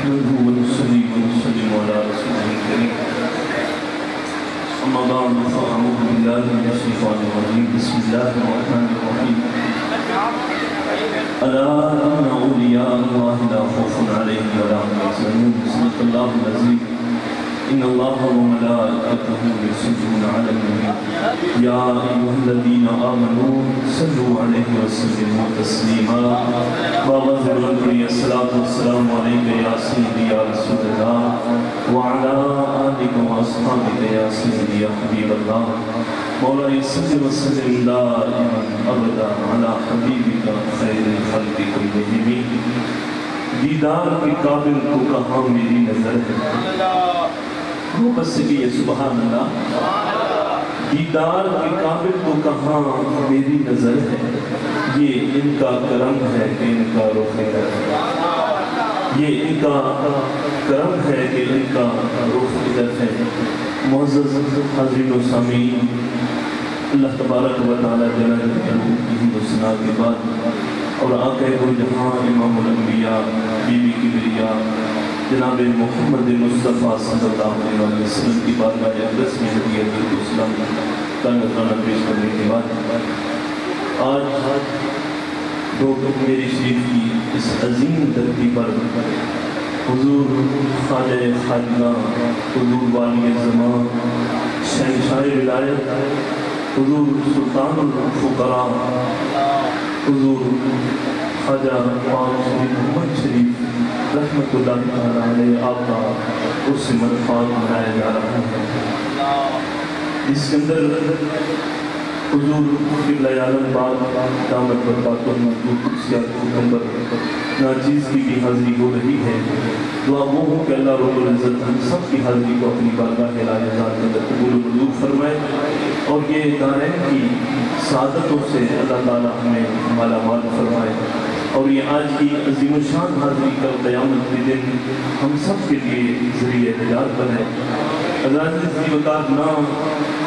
نحمده ونصلي ونسلم على رسوله الكريم أما بعد فأعوذ بالله من الشيطان الرجيم بسم الله الرحمن الرحيم ألا إن أولياء الله لا خوف عليهم ولا هم يحزنون صدق الله العظيم إن الله وملائكته يصلون على النبي يا أيها الذين آمنوا صلوا عليه وسلموا تسليما وغفر لي الصلاة والسلام عليك يا سيدي يا رسول الله وعلى آلك وأصحابك يا سيدي يا حبيب الله مولاي صل وسلم دائما أبدا على حبيبك خير الخلق كلهم دیدار کے قابل تو کہاں میری نظر ہے وہ بس بھی ہے سبحان اللہ دیدار کے قابل تو کہاں میری نظر ہے یہ ان کا کرم ہے کہ ان کا رخ ہے یہ ان کا کرم ہے کہ ان کا رخ ادھر ہے معزز حاضرین و سامعین اللہ تبارک و تعالی جل جلالہ کی حمد و ثنا کے بعد اور آقا دو جہاں امام الانبیاء بی بی کبریا جناب محمد مصطفیٰ صلی اللہ علیہ وسلم کی بارگاہ اقدس میں ہدیہ اسلام کا نذرانہ پیش کرنے کے بعد آج دو میری شریف کی اس عظیم دھرتی پر حضور خواجہ خواجہ حضور والی زمان شہنشاہ ولایت حضور سلطان الفقراء حضور خواجہ پاک شریف محمد شریف رحمت اللہ علیہ آپ کا اس سے منفعات منایا جا رہا ہے جس کے اندر حضور قبلہ عالم پاک دامت برکاتہ مطلوب خصوصیات پیغمبر ناچیز کی بھی حاضری ہو رہی ہے دعا وہ ہو کہ اللہ رب العزت ہم سب کی حاضری کو اپنی بارگاہ الہی ذات کے اندر قبول و منظور فرمائے اور یہ دارین کی سعادتوں سے اللہ تعالیٰ ہمیں مالا مال فرمائے اور یہ آج کی عظیم الشان حاضری کا قیامت کے دن ہم سب کے لیے ذریعہ نجات بنے اللہ کی وقات نہ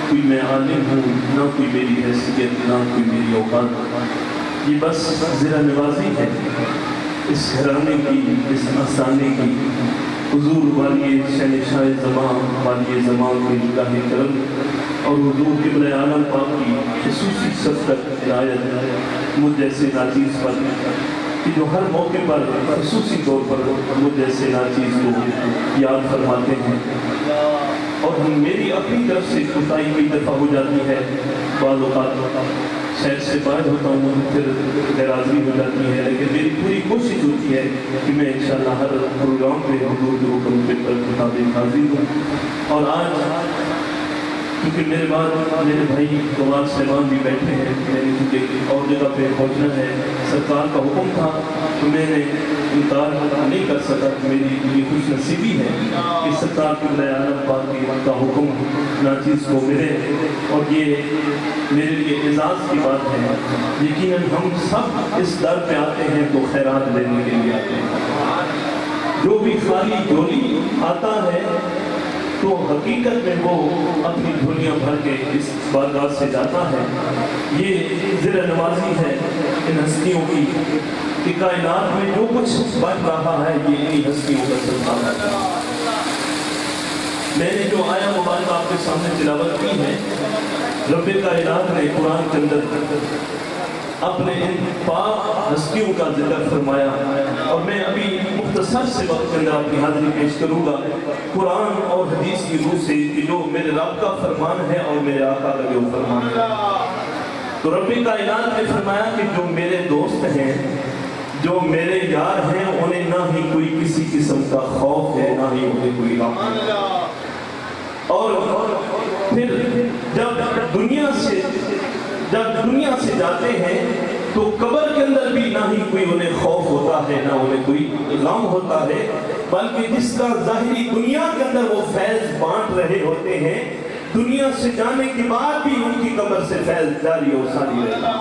کوئی میں عالم ہوں نہ کوئی میری حیثیت نہ کوئی میری اوقات یہ بس ذرا نوازی ہے اس گھرانے کی اس آستانے کی حضور والی شہنشاہ زمان والی زمان کے نگاہ کرم اور حضور قبلہ عالم پاک کی خصوصی شفقت عنایت مجھ جیسے ناچیز پر کہ جو ہر موقع پر خصوصی طور پر مجھ جیسے ناچیز کو یاد فرماتے ہیں اور میری اپنی طرف سے کوتاہی کئی دفعہ ہو جاتی ہے بعض اوقات شہر سے باہر ہوتا ہوں پھر غیرحاضری ہو جاتی ہے لیکن میری پوری کوشش ہوتی ہے کہ میں انشاءاللہ ہر پروگرام پہ حضور کے حکم کے مطابق حاضر ہوں اور آج کیونکہ میرے بعد میرے بھائی قمار صاحبان بھی بیٹھے ہیں میں نے کیونکہ اور جگہ پہ پہنچنا ہے سرکار کا حکم تھا تو میں نے انکار نہیں کر سکا میری یہ خوش نصیبی ہے کہ سرکار قبلہ عالم پاک کا حکم ناچیز کو ملے اور یہ میرے لیے اعزاز کی بات ہے یقیناً ہم سب اس در پہ آتے ہیں تو خیرات لینے کے لیے آتے ہیں جو بھی خالی جھولی آتا ہے تو حقیقت میں وہ اپنی جھولیاں بھر کے اس بارگاہ سے جاتا ہے یہ ذرا نوازی ہے ان ہستیوں کی کہ کائنات میں جو کچھ بن رہا ہے یہ انہی ہستیوں کا چلتا ہے میں نے جو آیا مبارک آپ کے سامنے تلاوت کی ہے رب کائنات نے قرآن کے اندر اپنے ان پاک ہستیوں کا ذکر فرمایا اور میں ابھی مختصر سے وقت کے اندر اپنی حاضری پیش کروں گا قرآن اور حدیث کی روح سے کہ جو میرے رب کا فرمان ہے اور میرے آقا کا جو فرمان ہے تو رب کائنات نے فرمایا کہ جو میرے دوست ہیں جو میرے یار ہیں انہیں نہ ہی کوئی کسی قسم کا خوف ہے نہ ہی انہیں کوئی غم اور پھر جب دنیا سے جاتے ہیں تو قبر کے اندر بھی نہ ہی کوئی انہیں خوف ہوتا ہے نہ انہیں کوئی غم ہوتا ہے بلکہ جس کا ظاہری دنیا کے اندر وہ فیض بانٹ رہے ہوتے ہیں دنیا سے جانے کے بعد بھی ان کی قبر سے فیض جاری اور ساری رہتا ہے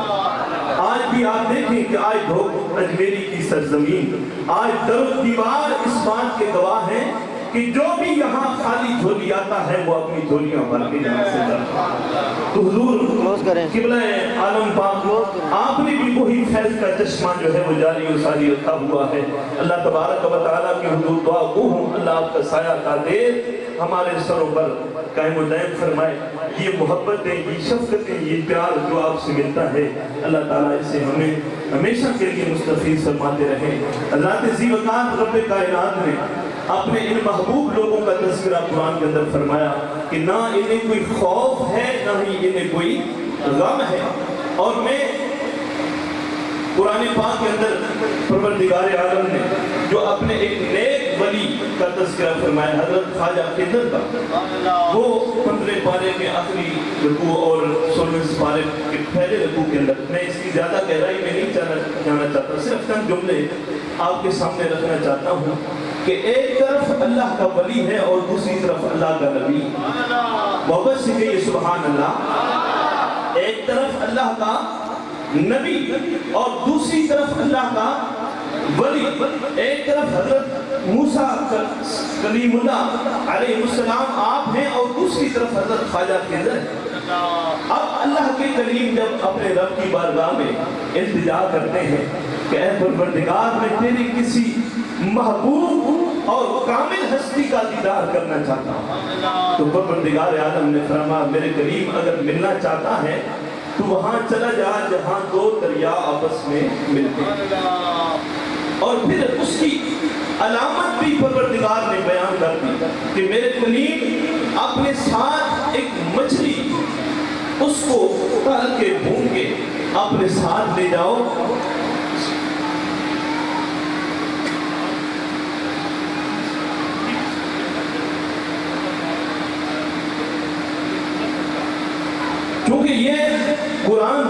آج بھی آپ دیکھیں کہ آج دھوک اجمیری کی سرزمین آج در و دیوار اس بات کے گواہ ہیں کہ جو بھی یہاں خالی جھولی آتا ہے وہ اپنی جھولیاں بھر کے یہاں سے جاتا ہے تو حضور قبلہ عالم پاک آپ نے بھی وہی فیض کا چشمہ جو ہے وہ جاری و ساری رکھا ہوا ہے. اللہ تبارک و تعالیٰ کی حضور دعا گو ہوں اللہ آپ کا سایہ قادر ہمارے سروں پر قائم و دائم فرمائے. یہ محبتیں، یہ شفقتیں، یہ پیار جو آپ سے ملتا ہے اللہ تعالیٰ اسے ہمیں ہمیشہ کے لیے مستفیض فرماتے رہیں. ذات ذی وقار رب کائنات نے اپنے ان محبوب لوگوں کا تذکرہ قرآن کے اندر فرمایا کہ نہ انہیں کوئی خوف ہے نہ ہی انہیں کوئی غم ہے. اور میں قرآن پاک کے اندر پروردگار عالم نے جو اپنے ایک نیک ولی کا تذکرہ فرمایا حضرت خواجہ خضر کا، وہ 15 پارے کے آخری رکوع اور 16 پارے کے پہلے رکوع کے اندر، میں اس کی زیادہ گہرائی میں نہیں جانا چاہتا، صرف چند جملے آپ کے سامنے رکھنا چاہتا ہوں کہ ایک طرف اللہ کا ولی ہے اور دوسری طرف اللہ کا نبی. محبت سے کہیے سبحان اللہ. ایک طرف اللہ کا نبی اور دوسری طرف اللہ کا ولی. ایک طرف حضرت موسیٰ کلیم اللہ علیہ السلام آپ ہیں اور دوسری طرف حضرت خواجہ خضر ہے. اب اللہ کے کلیم جب اپنے رب کی بارگاہ میں التجا کرتے ہیں کہ اے پروردگار میں تیری کسی محبوب اور کامل ہستی کا دیدار کرنا چاہتا ہوں، تو پروردگار عالم نے فرمایا میرے کلیم اگر ملنا چاہتا ہے تو وہاں چلا جا جہاں دو دریا آپس میں ملتے ہیں. اور پھر اس کی علامت بھی پروردگار نے بیان کر دی کہ میرے کلیم اپنے ساتھ ایک مچھلی اس کو تل کے بھون کے اپنے ساتھ لے جاؤ. کیونکہ یہ قرآن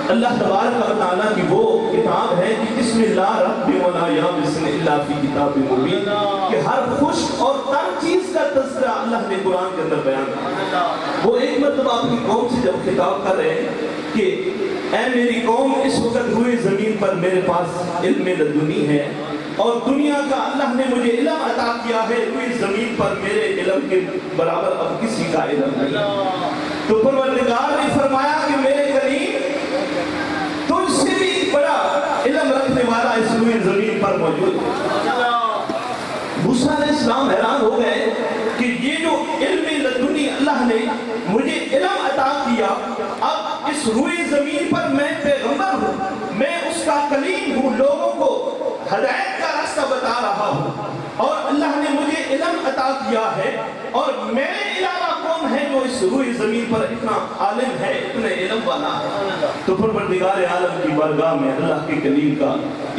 اللہ تبارک و تعالیٰ کی وہ کتاب ہے کہ بسم اللہ رب ولا یابس الا فی کتاب مبین، کہ ہر خشک اور تر چیز کا تذکرہ اللہ نے قرآن کے اندر بیان کیا. وہ ایک مرتبہ اپنی قوم سے جب خطاب کر رہے ہیں کہ اے میری قوم اس وقت روئے زمین پر میرے پاس علم لدنی ہے اور دنیا کا اللہ نے مجھے علم عطا کیا ہے، روئے زمین پر میرے علم کے برابر اب کسی کا علم نہیں. تو پروردگار نے فرمایا کہ میرے کلیم تجھ سے بھی بڑا علم رکھنے والا اس روئے زمین پر موجود ہے. موسیٰ علیہ السلام حیران ہو گئے کہ یہ جو علم لدنی اللہ نے مجھے علم عطا کیا، اب اس روئے زمین پر میں پیغمبر ہوں، میں اس کا کلیم ہوں، لوگوں کو ہدایت کا راستہ بتا رہا ہوں اور اللہ نے مجھے علم عطا کیا ہے، اور میرے علاوہ کون ہے جو اس روئے زمین پر اتنا عالم ہے، اتنے علم والا ہے. تو پروردگار عالم کی بارگاہ میں اللہ کے کلیم کا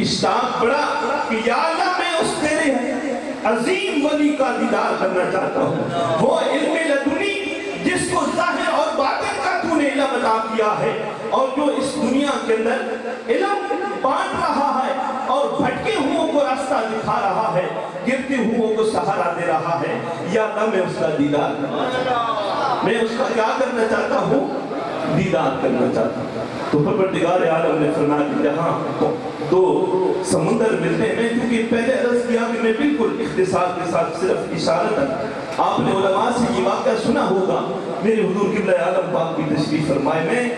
اشتاق بڑا کہ یا اللہ میں اس تیرے عظیم ولی کا دیدار کرنا چاہتا ہوں، وہ علم لدنی جس کو ظاہر اور باطن کا تو نے علم عطا کیا ہے اور جو اس دنیا کے اندر علم بانٹ رہا ہے اور بھٹکے ہوں کو راستہ دکھا رہا ہے، گرتے ہوں کو سہارا دے رہا ہے. یا اللہ میں اس کا دیدار کرنا چاہتا ہوں، میں اس کا کیا کرنا چاہتا ہوں؟ دیدار کرنا چاہتا ہوں. تو پروردگار عالم نے فرمایا کہ جہاں دو سمندر ملتے ہیں، کیونکہ پہلے عرض کیا کہ میں بالکل اختصار کے ساتھ صرف اشارتاً، آپ نے علماء سے یہ واقعہ سنا ہوگا، میرے حضور قبلہ عالم پاک کی تشریف فرمائے، میں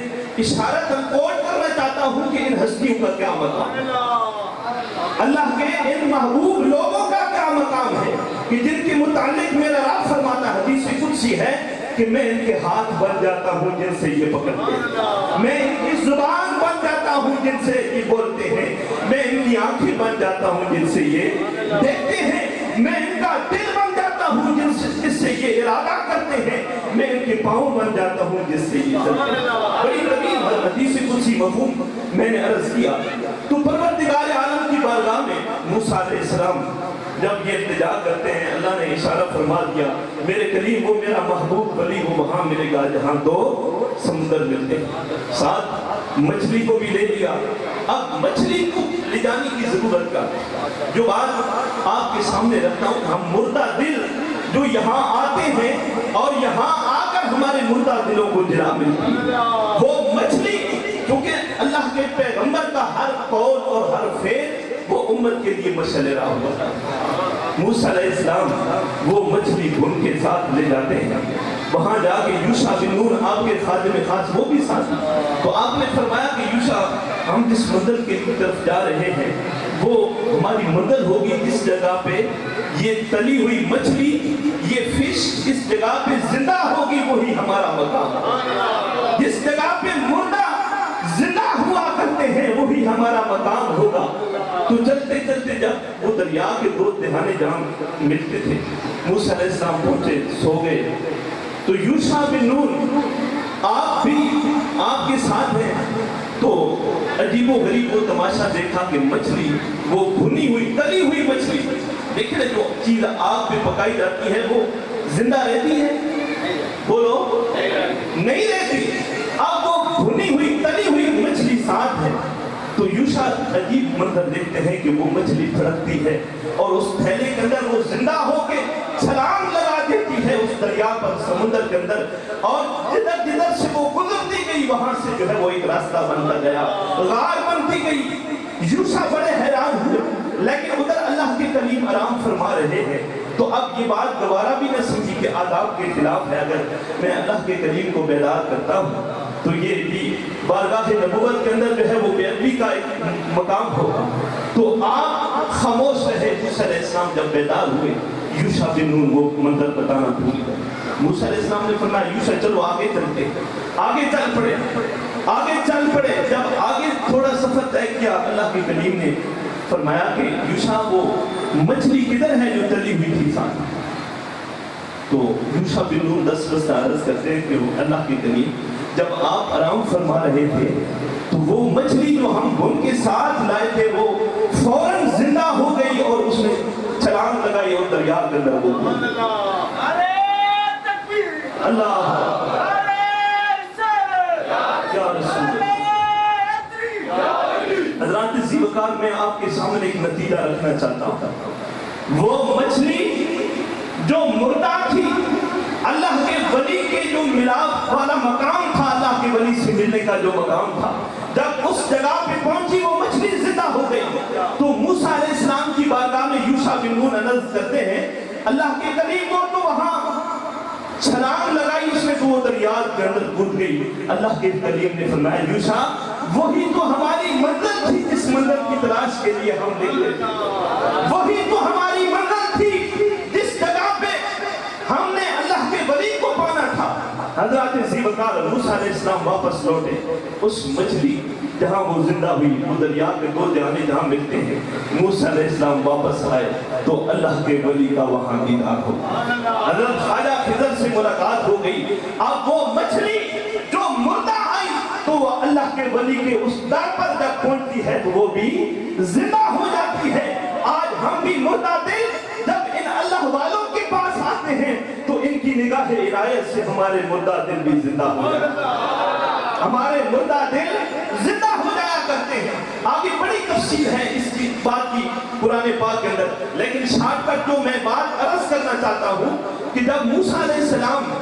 اشارتاً کوٹ کرنا چاہتا ہوں کہ ان ہستیوں کا کیا مقام ہے، اللہ کے ان محبوب لوگوں کا کیا مقام ہے کہ جن کے متعلق میرا رب فرماتا ہے، حدیث قدسی ہے کہ میں ان کے ہاتھ بن جاتا ہوں جن سے یہ پکڑتے ہیں، میں ان کی زبان بن جاتا ہوں جن سے یہ بولتے ہیں، میں ان کی آنکھیں بن جاتا ہوں جن سے یہ دیکھتے ہیں، میں ان کا دل بن جاتا ہوں جس سے یہ ارادہ کرتے ہیں، میں ان کے پاؤں بن جاتا ہوں جس سے یہ چلتے ہیں. بڑی طویل حدیث قدسی مفہوم میں نے عرض کیا. تو پروردگار عالم کی بارگاہ میں موسیٰ علیہ السلام جب یہ التجا کرتے ہیں، اللہ نے اشارہ فرما دیا میرے کلیم وہ میرا محبوب ولی وہ وہاں ملے گا جہاں دو سمندر ملتے ہیں. ساتھ مچھلی کو بھی لے لیا. اب مچھلی کو لے جانے کی ضرورت کا جو بات آپ کے سامنے رکھتا ہوں، ہم مردہ دل جو یہاں آتے ہیں اور یہاں آ کر ہمارے مردہ دلوں کو جلا ملتی ہے، وہ مچھلی کیونکہ اللہ کے پیغمبر کا ہر قول اور ہر فعل وہ امت کے لیے مشعل راہ ہوتا ہے. موسیٰ علیہ السلام وہ مچھلی بھون کے ساتھ لے جاتے ہیں وہاں جا کے یوشع بن نون آپ کے خادم خاص وہ بھی ساتھ، تو آپ نے فرمایا کہ یوشع ہم جس منزل کی طرف جا رہے ہیں وہ ہماری منزل ہوگی جس جگہ پہ یہ تلی ہوئی مچھلی، یہ فش اس جگہ پہ زندہ ہوگی، وہی ہمارا مقام، جس جگہ پہ مردہ زندہ ہوا کرتے ہیں وہی ہمارا مقام ہوگا۔ تو چلتے چلتے جب وہ دریا کے دو دہانے جہاں ملتے تھے، موسیٰ علیہ السلام پہنچے، سو گئے، تو یوشع بن نون آپ بھی آپ کے ساتھ ہیں، تو عجیب و غریب وہ تماشا دیکھا کہ مچھلی وہ بھنی ہوئی تلی ہوئی مچھلی، دیکھیں جو چیز آگ پہ پکائی جاتی ہے وہ زندہ رہتی ہے؟ بولو نہیں رہتی، اب وہ بھنی ہوئی تلی ہوئی مچھلی ساتھ ہے۔ تو یوشع عجیب منظر دیکھتے ہیں کہ وہ مچھلی پھڑکتی ہے اور اس تھیلے کے اندر وہ زندہ ہو کے چھلانگ لگا دیتی ہے اس دریا پر، سمندر کے اندر، اور جدھر جدھر سے وہ گزرتی گئی وہاں سے جو ہے وہ ایک راستہ بنتا گیا، غار بنتی گئی۔ یوشع بڑے حیران ہوئے، لیکن ادھر اللہ کے کلیم آرام فرما رہے ہیں۔ تو اب یہ بات دوبارہ بھی نہ سمجھی کہ آداب کے خلاف ہے، اگر میں اللہ کے کلیم کو بیدار کرتا ہوں تو یہ بھی بارگاہ نبوت کے اندر جو ہے وہ بے ادبی کا ایک مقام ہوگا۔ تو آپ خاموش رہے۔ موسیٰ علیہ السلام جب بیدار ہوئے، یوشع بن نون وہ منظر بتانا بھول گئے۔ موسیٰ علیہ السلام نے فرمایا یوشع چلو آگے چلتے، آگے چل پڑے، آگے چل پڑے۔ جب آگے تھوڑا سفر طے کیا، اللہ کے کلیم نے فرمایا کہ یوشع وہ مچھلی کدھر ہے جو تلی ہوئی تھی ساتھ؟ تو یوشع بن نون دس عرض کرتے ہیں کہ اللہ کے کلیم جب آپ آرام فرما رہے تھے تو وہ مچھلی جو ہم بھون کے ساتھ لائے تھے وہ فوراً زندہ ہو گئی اور اس نے چھلانگ لگائی اور دریا کے اندر وہ اللہ حضرات ذی وقار میں آپ کے سامنے ایک نتیجہ رکھنا چاہتا ہوں۔ وہ مچھلی جو مردہ تھی، اللہ کے ولی کے جو ملاپ والا مقام تھا، اللہ کے ولی سے ملنے کا جو مقام تھا، جب اس جگہ پہ پہنچی وہ مچھلی زندہ ہو گئی۔ تو موسیٰ علیہ السلام کی بارگاہ میں یوشع بن نون عرض کرتے ہیں اللہ کے کلیم کو تو وہاں چھلانگ لگائی اس نے تو وہ دریا کے اندر کود گئی۔ اللہ کے کلیم نے فرمایا یوشع وہی تو ہماری منزل تھی جس منزل کی تلاش کے لیے ہم نکلے، وہی تو ہماری منزل تھی جس جگہ پہ ہم نے اللہ کے ولی کو پانا تھا۔ حضرات ذی وقار موسیٰ علیہ السلام واپس لوٹے، اس مچھلی جہاں وہ زندہ ہوئی، وہ دریا کے دو دہانے جہاں ملتے ہیں، موسیٰ علیہ السلام واپس آئے تو اللہ کے ولی کا وہاں دیدار ہو، حضرت خواجہ خضر سے ملاقات ہو گئی۔ اب وہ مچھلی جو مردہ آئی تو وہ اللہ کے ولی کے اس در پر جب پہنچتی ہے تو وہ بھی زندہ ہو جاتی ہے۔ آج ہم بھی مردہ دل جب ان اللہ والوں کے پاس آتے ہیں تو ان کی نگاہ عنایت سے ہمارے مردہ دل بھی زندہ ہو جاتے ہیں، ہمارے مردہ دل زندہ ہو جایا کرتے ہیں۔ آگے بڑی تفصیل ہے اس کی بات کی قرآن پاک کے اندر، لیکن شارٹ کٹ جو میں بات عرض کرنا چاہتا ہوں کہ جب موسیٰ علیہ السلام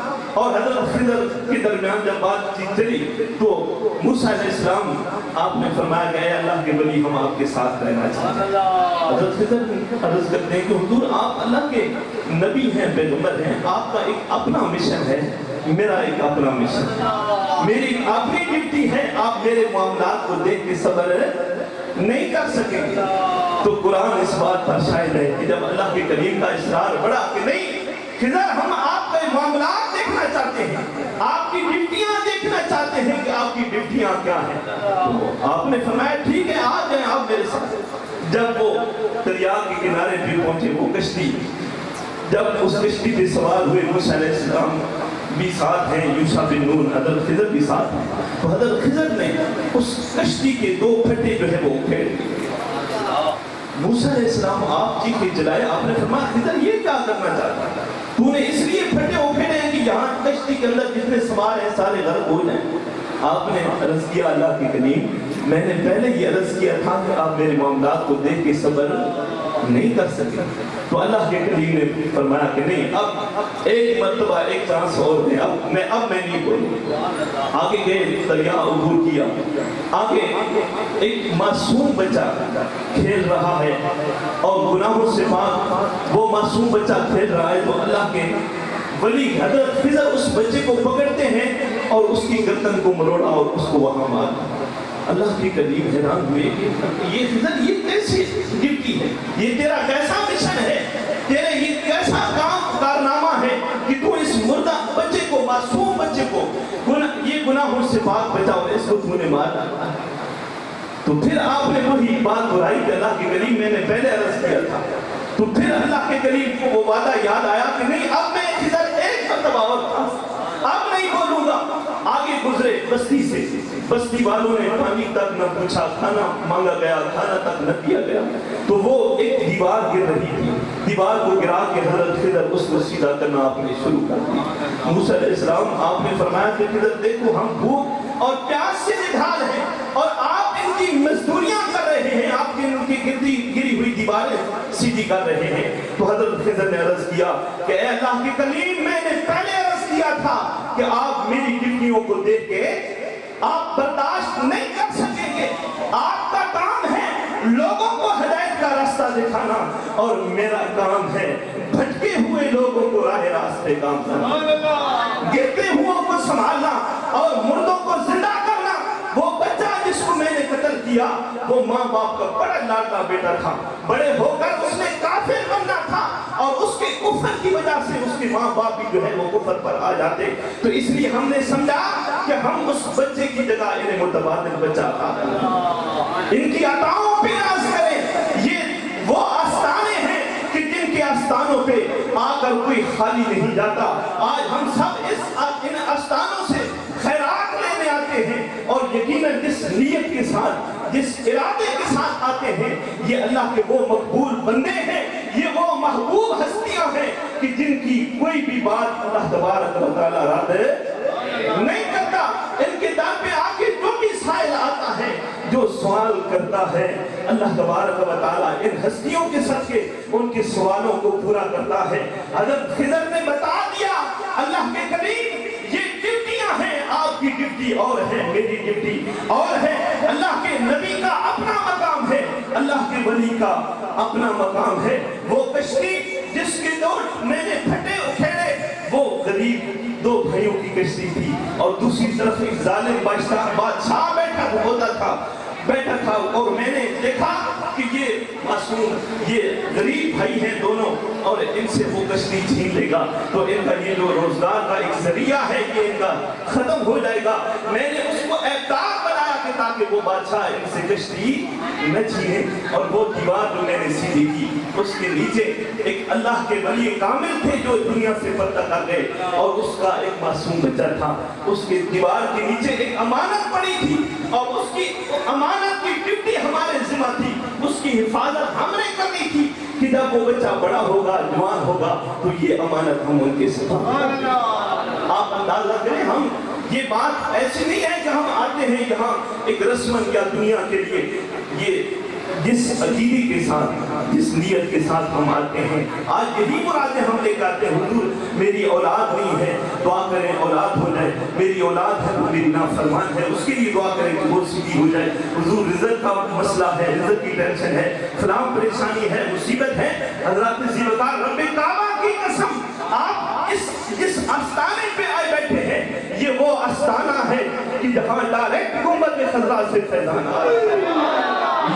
اور حضرت خضر کے درمیان جب بات چیت چلی تو موسیٰ علیہ السلام آپ نے فرمایا کہ اے اللہ کے ولی ہم آپ کے ساتھ رہنا چاہتے ہیں۔ حضرت خضر عرض کرتے ہیں کہ حضور آپ اللہ کے نبی ہیں، پیغمبر ہیں، آپ کا ایک اپنا مشن ہے، میرا ایک اپنا مشن، میری اپنی ڈیوٹی ہے، آپ میرے معاملات کو دیکھ کے صبر نہیں کر سکیں گے۔ تو قرآن اس بات پر شاہد ہے کہ جب اللہ کے کریم کا اصرار بڑھا کہ نہیں خضر ہم آپ کے معاملات دیکھنا چاہتے ہیں، آپ کی ڈیوٹیاں دیکھنا چاہتے ہیں کہ آپ کی ڈیوٹیاں کیا ہیں، تو آپ نے فرمایا ٹھیک ہے آ جائیں آپ میرے ساتھ۔ جب وہ دریا کے کنارے پہ پہنچے، وہ کشتی جب اس کشتی پہ سوار ہوئے، موسیٰ علیہ السلام بھی ساتھ ہیں، یوشع بن نون، حضرت خضر بھی ساتھ ہیں، تو حضرت خضر نے اس کشتی کے دو پھٹے جو ہے وہ پھیڑ دیے۔ موسیٰ علیہ السلام آپ چیخے چلائے، آپ نے فرمایا خضر یہ کیا کرنا چاہتا ہے؟ تو نے اس لیے پھٹے پھیڑے ہیں کہ یہاں کشتی کے اندر جتنے سوار ہیں سارے غرق ہو جائیں۔ آپ نے عرض کیا اللہ کے کریم میں نے پہلے یہ عرض کیا تھا کہ آپ میرے معاملات کو دیکھ کے صبر نہیں کر سکے، تو اللہ کے کریم نے فرمایا کہ نہیں اب ایک مرتبہ ایک چانس اور ہے، اب میں نہیں بولوں۔ آگے گئے، دریا عبور کیا، آگے ایک معصوم بچہ کھیل رہا ہے اور گناہوں سے پاک وہ معصوم بچہ کھیل رہا ہے، تو اللہ کے ولی حضرت خضر اس بچے کو پکڑتے ہیں اور اس کی گردن کو مروڑا اور اس کو وہاں مارا۔ اللہ کے قریب حیران ہوئے کہ یہ خضر یہ کیسی ڈیوٹی ہے، یہ تیرا کیسا مشن ہے، تیرے یہ کیسا کارنامہ ہے کہ تو اس مردہ بچے کو، معصوم بچے کو یہ گناہوں سے پاک بچاؤ، اس کو تو نے مار ڈالا۔ تو پھر آپ نے وہی بات دہرائی کہ اللہ کے قریب میں نے پہلے عرض کیا تھا، تو پھر اللہ کے قریب کو وہ وعدہ یاد آیا کہ نہیں اب میں خضر ایک مرتبہ اور تھا، اب نہیں بولوں گا۔ آگے گزرے بستی سے، بستی والوں نے پانی تک نہ پوچھا، کھانا مانگا گیا، کھانا تک نہ دیا گیا، تو وہ ایک دیوار گر رہی تھی، دیوار کو گرا کے حضرت خضر اس کو سیدھا کرنا آپ نے شروع کر دیا۔ موسیٰ علیہ السلام آپ نے فرمایا کہ خضر دیکھو ہم بھوک اور پیاس سے نڈھال ہیں اور آپ ان کی مزدوریاں کر رہے ہیں، آپ ان کی گری ہوئی دیواریں سیدھی کر رہے ہیں۔ تو حضرت خضر نے عرض کیا کہ اے اللہ کے کلیم، میں نے پہلے عرض کیا تھا کہ آپ میری ڈیوٹیوں کو دیکھ کے آپ برداشت نہیں کر سکیں گے، آپ کا کام ہے لوگوں کو ہدایت کا راستہ دکھانا اور میرا کام ہے بھٹکے ہوئے لوگوں کو راہ راستے کام کرنا، گرتے ہوئوں کو سنبھالنا اور مردوں کو زندہ کرنا۔ وہ بچہ جس کو میں نے قتل کیا وہ ماں باپ کا بڑا لاڈلا بیٹا تھا، بڑے ہو کر اس نے کافر بننا تھا اور اس کے کفر کی وجہ سے اس کے ماں باپ بھی جو ہے وہ کفر پر آ جاتے، تو اس لیے ہم نے سمجھا کہ ہم اس بچے کی جگہ انہیں متبادل بچہ تھا، ان کی عطاؤں پہ ناز کریں۔ یہ وہ آستانے ہیں کہ جن کے آستانوں پہ آ کر کوئی خالی نہیں جاتا۔ آج ہم سب ان آستانوں سے خیرات لینے آتے ہیں اور یقیناً جس نیت کے ساتھ، جس ارادے کے ساتھ آتے ہیں، یہ اللہ کے وہ مقبول بندے ہیں، یہ وہ محبوب ہستیاں ہیں کہ جن کی کوئی بھی بات اللہ تبارک و تعالیٰ رد نہیں کرتا۔ ان کے در پہ آ کے جو بھی سائل آتا ہے، جو سوال کرتا ہے، اللہ تبارک و تعالیٰ ان ہستیوں کے صدقے ان کے سوالوں کو پورا کرتا ہے۔ حضرت خضر نے بتا دیا اللہ کے قریب یہ ڈیوٹیاں ہیں، آپ کی ڈیوٹی اور ہے، میری ڈیوٹی اور ہے۔ اللہ کے نبی کا اپنا مقام ہے، اللہ کے ولی کا اپنا مقام ہے۔ وہ کشتی جس کے دو میں نے پھٹے اکھیڑے، وہ غریب دو بھائیوں کی کشتی تھی اور دوسری طرف ایک ظالم بادشاہ بیٹھا تھا اور میں نے دیکھا کہ یہ معصوم، یہ غریب بھائی ہیں دونوں اور ان سے وہ کشتی چھین لے گا تو ان کا یہ جو روزگار کا ایک ذریعہ ہے یہ ان کا ختم ہو جائے گا۔ میں نے اس کو اعتراض بنایا کہ تاکہ وہ بادشاہ ان سے کشتی نہ چھینے، اور وہ دیوار جو میں نے سیدھی کی اس کے نیچے ایک اللہ کے ولی کامل تھے جو دنیا سے پردہ کر گئے اور اس کا ایک معصوم بچہ تھا، اس کے دیوار کے نیچے ایک امانت پڑی تھی اور اس کی امانت کی ڈیوٹی ہمارے ذمہ تھی، اس کی حفاظت ہم نے کرنی تھی کہ جب وہ بچہ بڑا ہوگا، جوان ہوگا تو یہ امانت ہم ان کے سپرد۔ آپ اندازہ کریں، ہم یہ بات ایسی نہیں ہے کہ ہم آتے ہیں یہاں ایک رسمن یا دنیا کے لیے، یہ جس عقیدے کے ساتھ، جس نیت کے ساتھ ہم آتے ہیں، آج یہی مرادیں ہم لے کرتے ہیں، حضور میری اولاد نہیں ہے، دعا کریں اولاد ہو جائے، میری اولاد ہے وہ میری نافرمان ہے، اس کے لیے دعا کریں کہ وہ سیدھی ہو جائے، حضور رزق کا مسئلہ ہے، رزق کی ٹینشن ہے، فلاں پریشانی ہے، مصیبت ہے۔ حضرات ذیوالقار رب کعبہ کی قسم، آپ جس آستانے پہ آئے بیٹھے ہیں یہ وہ آستانہ ہے کہ جہاں ڈائریکٹ گنبد خضرا سے فیضان آ رہا ہے،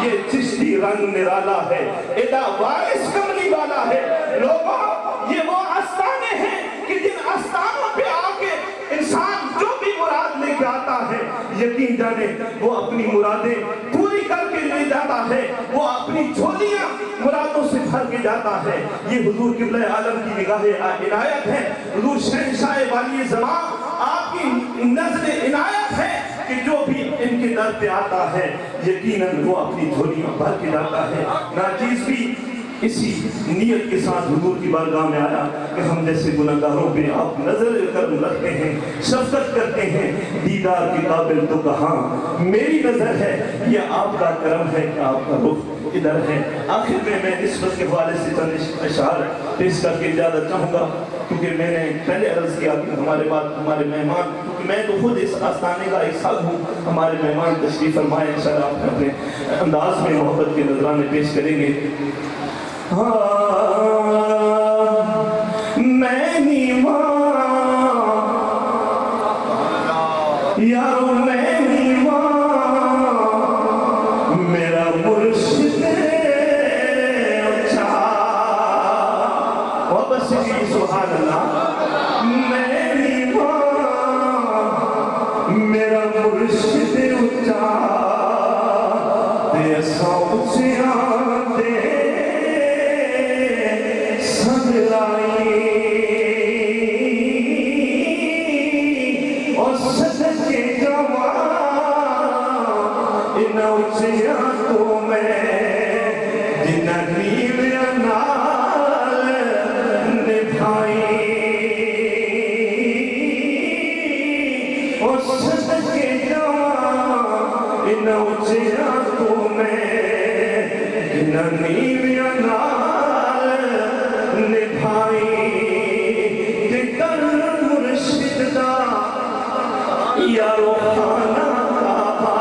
یہ چشتی رنگ نرالا ہے، ادا وارث کملی والا ہے۔ لوگوں، یہ وہ آستانے ہیں کہ جن آستانوں پہ آ کے انسان جو بھی مراد لے کے آتا ہے یقین جانے وہ اپنی مرادیں پوری کر کے لے جاتا ہے، وہ اپنی جھولیاں مرادوں سے بھر کے جاتا ہے۔ یہ حضور قبلہ عالم کی نگاہ عنایت ہے، حضور شہنشاہ والی زمان آپ کی نظر عنایت ہے کہ جو بھی ان کے در پہ آتا ہے یقیناً وہ اپنی جھولیاں بھر کے جاتا ہے۔ ناچیز بھی اسی نیت کے ساتھ حضور کی بارگاہ میں آیا کہ ہم جیسے گناہگاروں پہ آپ نظر کرم رکھتے ہیں، شفقت کرتے ہیں، دیدار کے قابل تو کہاں میری نظر ہے، یہ آپ کا کرم ہے کہ آپ کا رخ ادھر ہے۔ آخر میں نسبت کے حوالے سے چند اشعار پیش کر کے اجازت چاہوں گا، کیونکہ میں نے پہلے عرض کیا کہ ہمارے بعد ہمارے مہمان، کیونکہ میں تو خود اس آستانے کا ایک ساتھ ہوں، ہمارے مہمان تشریف فرمائے، انشاءاللہ آپ اپنے انداز میں محبت کے نذرانے پیش کریں گے۔ میں نہیں یارو میں ایمان میرا مرشد اچھا بس سبحان اللہ میں ایمان میرا مرشد اچھا دے سوچیاں دے سن لائی اور صدقے جوان ان اچھیاں تو میں جنہ نیویا نال نبھائی اور صدقے جوان ان اچھیاں تو میں جنہ نیویا نال نبھائی جتر مرشد دا یارو خانہ کعبہ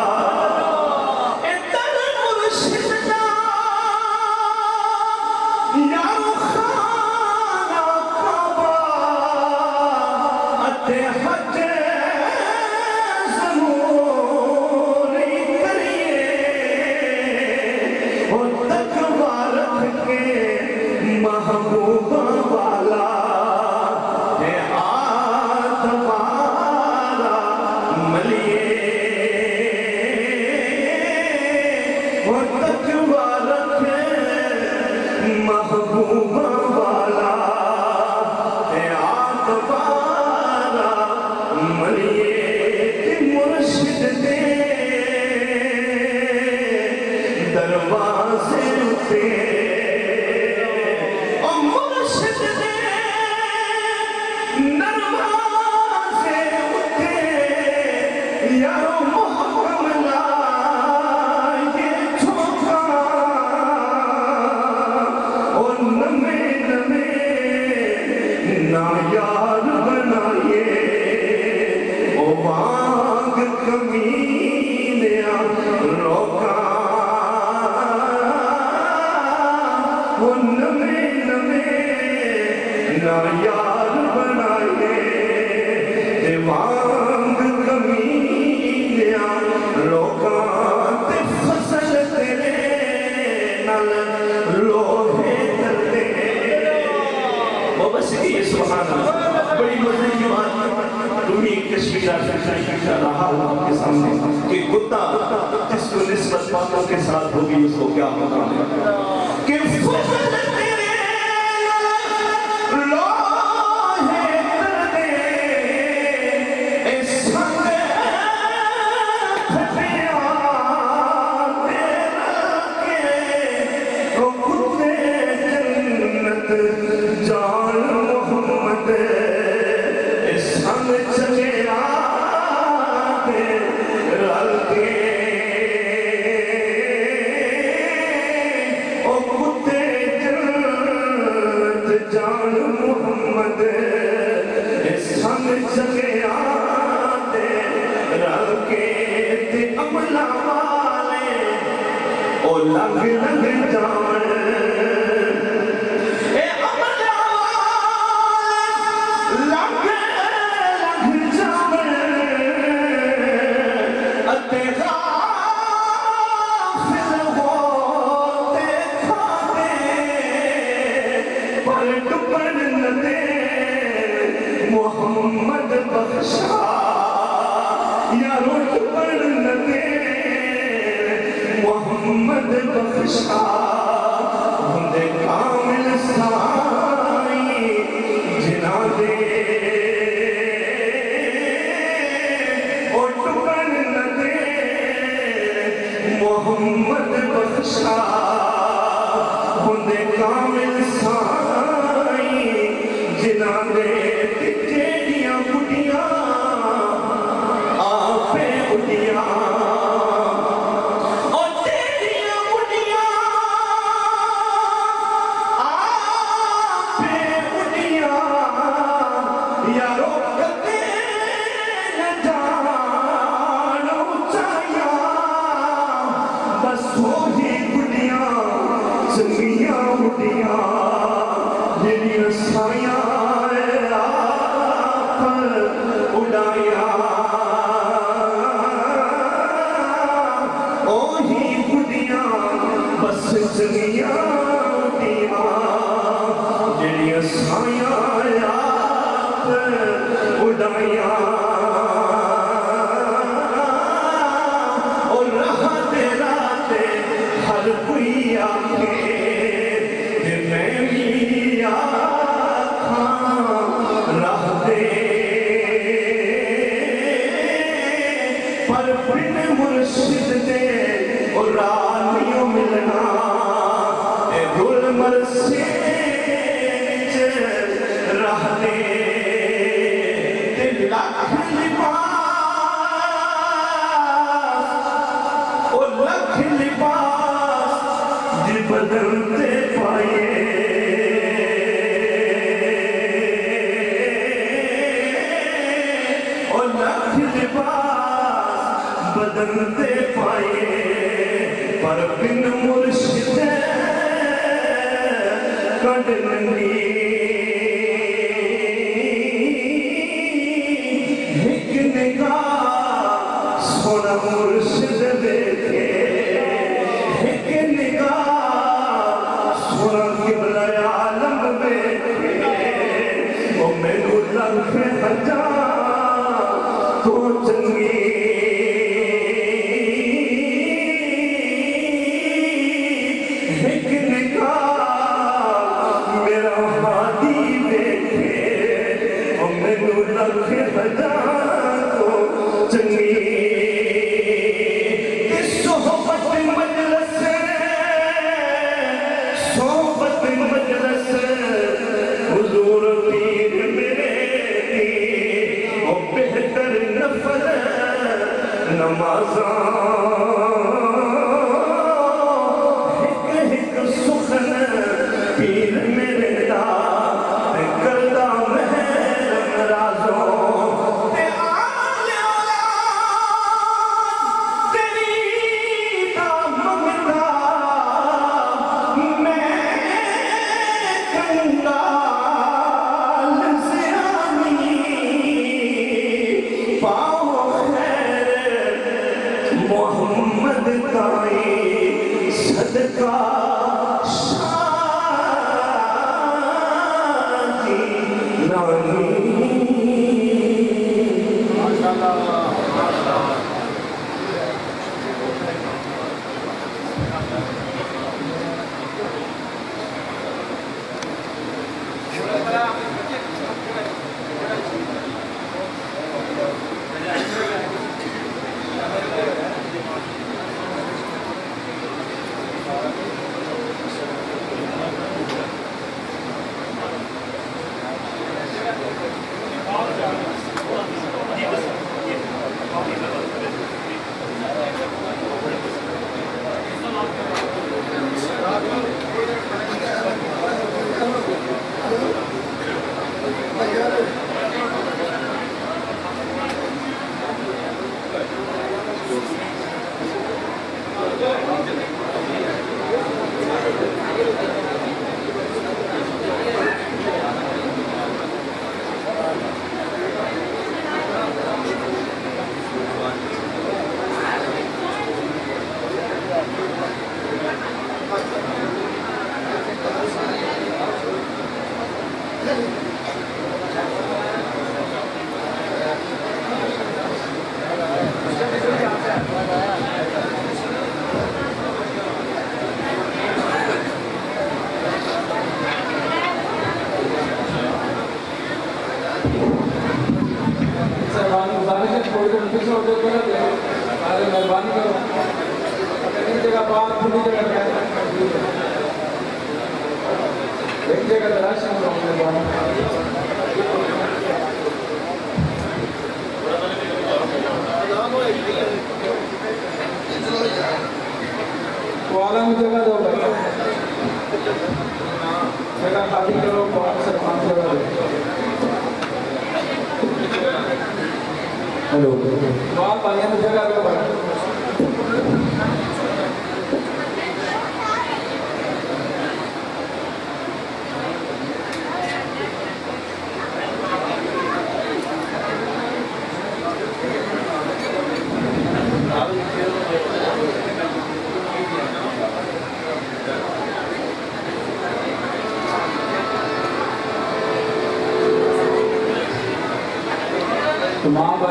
اتر مرشد دا یارو خانہ کعبہ اتے حج ضروری کریے اور تقوی رکھ کے محبوبہ والا ہے آدمارا ملیے اور تقوی رکھے محبوبہ والا ہے آدمارا ملیے کہ مرشد دے دروازے اٹھے نروازے اٹھے یارو محکم لائے چھوکا اور نمے نمے نایار بنائیے او وانگ کمینیاں روکا وہ نمے نمے نایار بنائیے دیوانگ کمینیاں لوکاں تے فصل تیرے نال لوہے کرتے وہ بس یہ سبحان اللہ بڑی مزے کی بات تمہیں کشمیرہ سے رہا ہوں کے سامنے کہ کتا جس کو نسبت باتوں کے ساتھ ہوگی اس کو کیا ہوگا کہ فصل تیرے لوہے کر دے اس سنگ پھٹیاں تیرا کے تو کتے جنت جان محمد اس سنگ چلے آتے رل کے او کتے جنت جان محمد اس سنگ چلے آتے رل کے تے عملہ والے او لنگ لنگ جان اے عملہ والے لنگ لنگ جان اتے غافل ہوتے کھاتے پر ڈبن نہ دے محمد بخشا یارو ڈبن نہ دے محمد بخشا ہندے کامل سائی جنا دے اور ڈبن نہ دے محمد بخشا ہندے کامل سائی جنا دے تیریاں بڑیاں آپے بڑیاں اور تیریاں بڑیاں آپے بڑیاں یارو کتے نہ جانو چاہیا بس وہی بڑیاں چنگیاں بڑیاں جنہیں سایاں اڑایا مستنیاں دیواں جڑیاں سایاں یاد اڑائیاں اور راہ تیرا تے ہر کوئی آکھے کہ میں بھی آکھاں راہ دے پر بن مرشد دے اور رانیوں ملنا اے گل مرسے راہ دے تے لکھ لباس او لکھ لباس جی بدلتے پائے او لکھ لباس بدلتے پائے پر بن مرشد کڈنی ایک نگاہ سونا مرشد دیکھے ایک نگاہ سونا قبلہ عالم دیکھے او میرے لکھ ہزار تو چنگی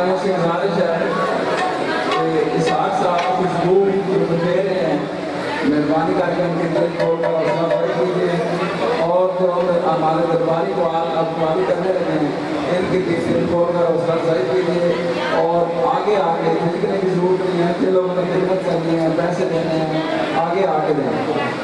میں سے گزارش ہے کہ اسحاق صاحب کچھ دور جو دے رہے ہیں مہربانی کر کے ان کے دل کھول کر حوصلہ افزائی کیجیے، اور جو ہمارے درباری کو آپ دعائی کرنے لگے ہیں ان کے دل کھول کر حوصلہ افزائی کیجیے، اور آگے جتنے بھی ضرورت نہیں ہے کہ لوگوں نے خدمت کرنی ہے، پیسے دینے ہیں، آگے دیں۔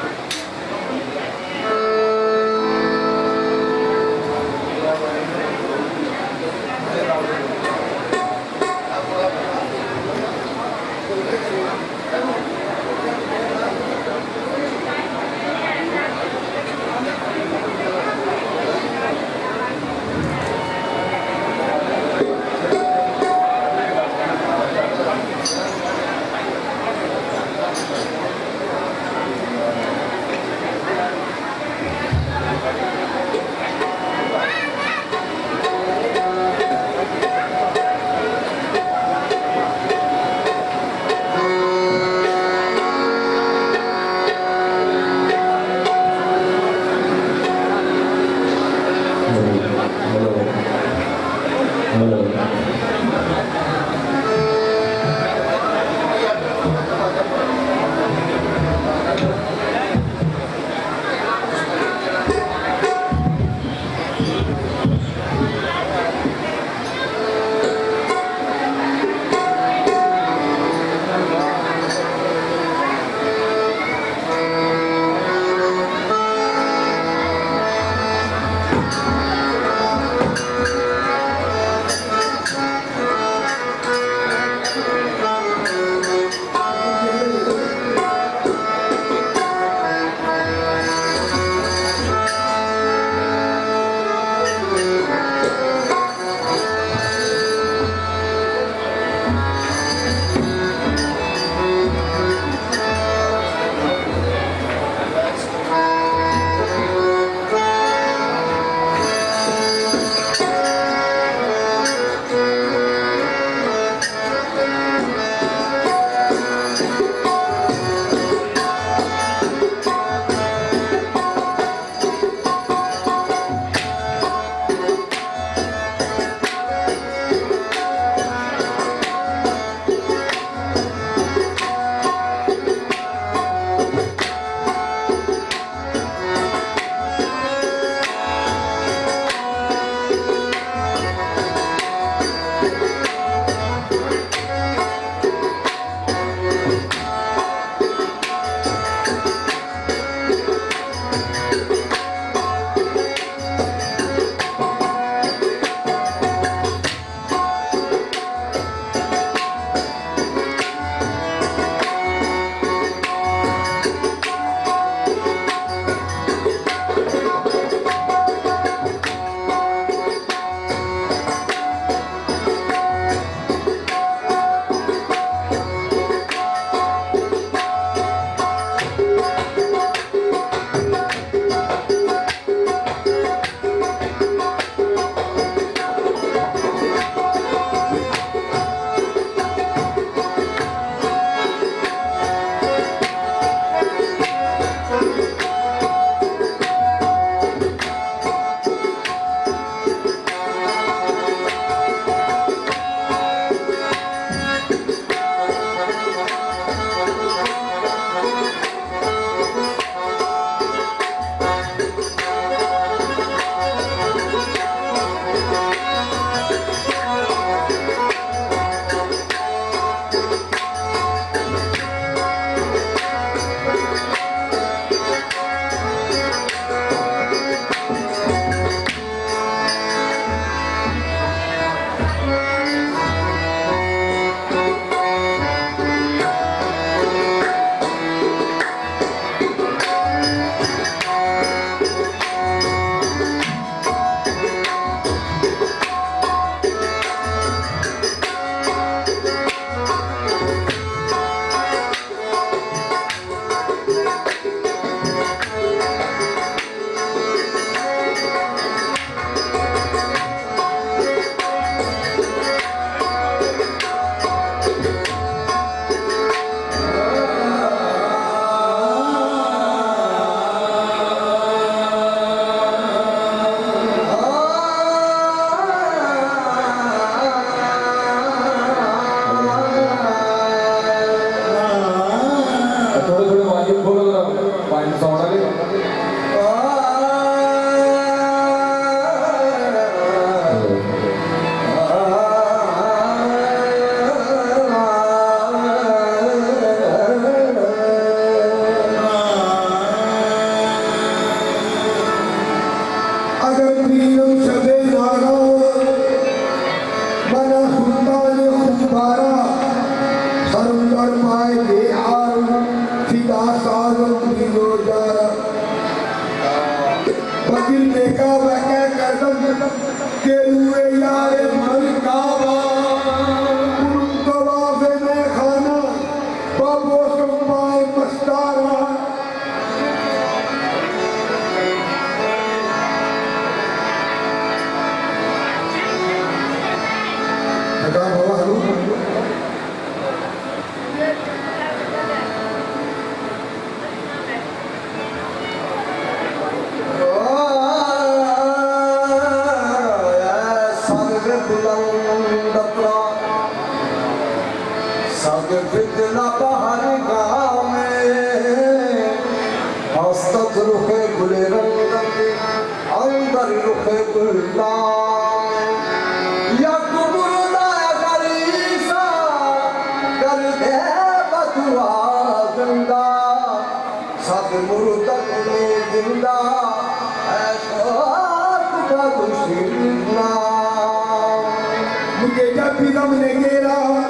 خرم لڑمائے بے حال فدا سازم دیو جارا بکر دیکھا بکے کردم کہ روئے یار ملکابا طواف میں خانہ بابو سمائے مستارا اگر ہوا حلوم فتنہ بہر گاہ میں ہستت رخ گل رنگت اندر رخ گلدان یا قبرنا غریسا کر دے بدعا زندہ سب مردت میں زندہ اے خاک کا دشمنا مجھے جب بھی غم نے گھیرا